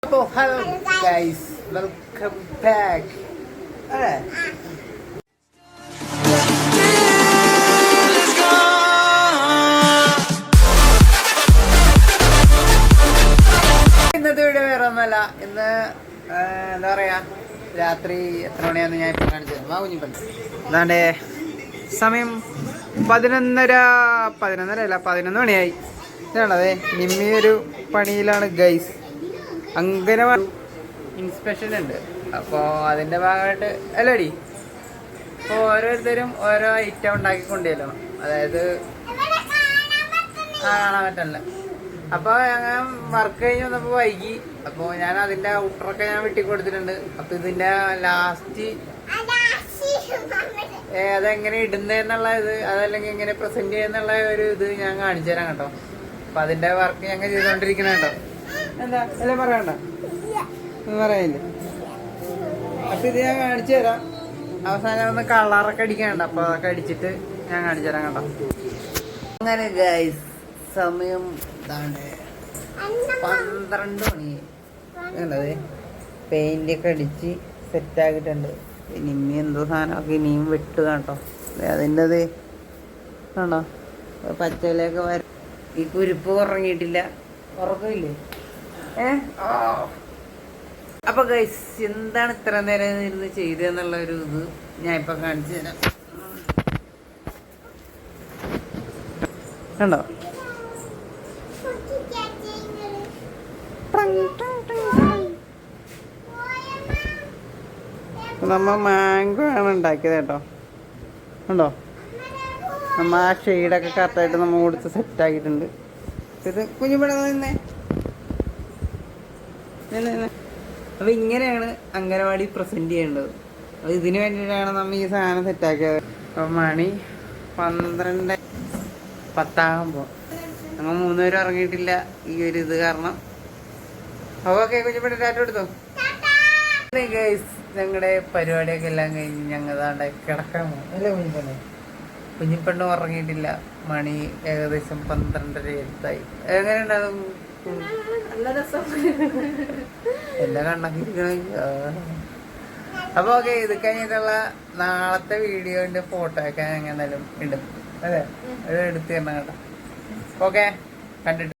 Oh, hello guys, welcome back. Alright. ഇന്നത്തെ video വേറെ ഒന്നല്ല. ഇന്ന് എന്താ പറയാ, രാത്രി എത്ര മണിയാന്ന് ഞാൻ ഇപ്പൊ കാണിച്ചത്. കുഞ്ഞിപ്പണ്ട് അതാണ്ട് സമയം 11 മണിയായി. ഇതാണതേ, നിമ്മി ഒരു പണിയിലാണ് ഗൈസ്. അംഗനവാടി ഇൻസ്പെക്ഷൻ ഉണ്ട്, അപ്പോൾ അതിൻ്റെ ഭാഗമായിട്ട് അല്ലടി. അപ്പോൾ ഓരോരുത്തരും ഓരോ ഐറ്റം ഉണ്ടാക്കിക്കൊണ്ടല്ലോ, അതായത് കാണാൻ പറ്റില്ല. അപ്പോൾ ഞങ്ങൾ വർക്ക് കഴിഞ്ഞ് വന്നപ്പോൾ വൈകി. അപ്പോൾ ഞാൻ അതിൻ്റെ ഔട്ടറൊക്കെ ഞാൻ വെട്ടിക്കൊടുത്തിട്ടുണ്ട്. അപ്പോൾ ഇതിൻ്റെ ലാസ്റ്റ് അതെങ്ങനെ ഇടുന്നതെന്നുള്ള ഇത്, അതല്ലെങ്കിൽ എങ്ങനെ പ്രസൻറ്റ് ചെയ്യുന്നുള്ള ഒരു ഇത് ഞാൻ കാണിച്ചു തരാം കേട്ടോ. അപ്പം അതിൻ്റെ വർക്ക് ഞങ്ങൾ ചെയ്തുകൊണ്ടിരിക്കണ കേട്ടോ. എന്താ എല്ലാം പറയണ്ട, പറയില്ലേ? അപ്പം ഇത് ഞാൻ കാണിച്ചു തരാം. അവസാനം ഒന്ന് കളറൊക്കെ അടിക്കാനുണ്ട്, അപ്പോൾ അതൊക്കെ അടിച്ചിട്ട് ഞാൻ കാണിച്ചു തരാം കേട്ടോ. അങ്ങനെ ഗൈസ്, സമയം ഇതാണ് 12 മണി. അതെ, പെയിൻ്റൊക്കെ അടിച്ച് സെറ്റാക്കിയിട്ടുണ്ട്. ഇനി എന്തോ സാധനമൊക്കെ ഇനിയും വെട്ടുക കേട്ടോ. അതിൻ്റെ അത് ആണോ, പച്ചയിലൊക്കെ വര. ഈ കുരുപ്പ് ഉറങ്ങിയിട്ടില്ല, ഉറക്കമില്ലേ? അപ്പൊ ഗൈസ്, എന്താണ് ഇത്ര നേരം ഇരുന്ന് ചെയ്തെന്നുള്ള ഒരു ഇത് ഞാൻ ഇപ്പൊ കാണിച്ചു തരാം. കണ്ടോ, നമ്മ മാംഗോ ആണ് ഉണ്ടാക്കിയത് കേട്ടോ. കണ്ടോ, നമ്മ ആ ഷെയ്ഡൊക്കെ കറക്റ്റായിട്ട് നമ്മൾ കൊടുത്ത് സെറ്റാക്കിയിട്ടുണ്ട്. ഇത് കുഞ്ഞുപിട നിന്നേ. അപ്പോൾ ഇങ്ങനെയാണ് അംഗനവാടി പ്രസൻറ്റ് ചെയ്യേണ്ടത്. അപ്പോൾ ഇതിന് വേണ്ടിയിട്ടാണ് നമ്മൾ ഈ സാധനം സെറ്റാക്കിയത്. അപ്പോൾ മണി 12:10 ഞങ്ങൾ 3 പേരും ഇറങ്ങിയിട്ടില്ല ഈ ഒരു ഇത് കാരണം. അപ്പോൾ ഓക്കെ, കുഞ്ഞുപിട ടാറ്റ കൊടുത്തോ. ഗൈസ്, ഞങ്ങളുടെ പരിപാടിയൊക്കെ എല്ലാം കഴിഞ്ഞ് ഞങ്ങൾ താണ്ടെ കിടക്കാൻ പോകും അല്ലേ കുഞ്ഞിപ്പെണ്ണ്? കുഞ്ഞിപ്പെണ്ണ് ഉറങ്ങിയിട്ടില്ല. മണി ഏകദേശം 12:30 എങ്ങനെ ഉണ്ടാകും? എല്ലാം കണ്ണാക്കിയിരിക്കണ. അപ്പോൾ ഓക്കെ, ഇത് കഴിഞ്ഞിട്ടുള്ള നാളത്തെ വീഡിയോന്റെ ഫോട്ടോ ഒക്കെ എങ്ങനെയാലും ഇടും. അതെ, എടുത്ത് തരണം കേട്ടോ. ഓക്കെ, കണ്ടിട്ട്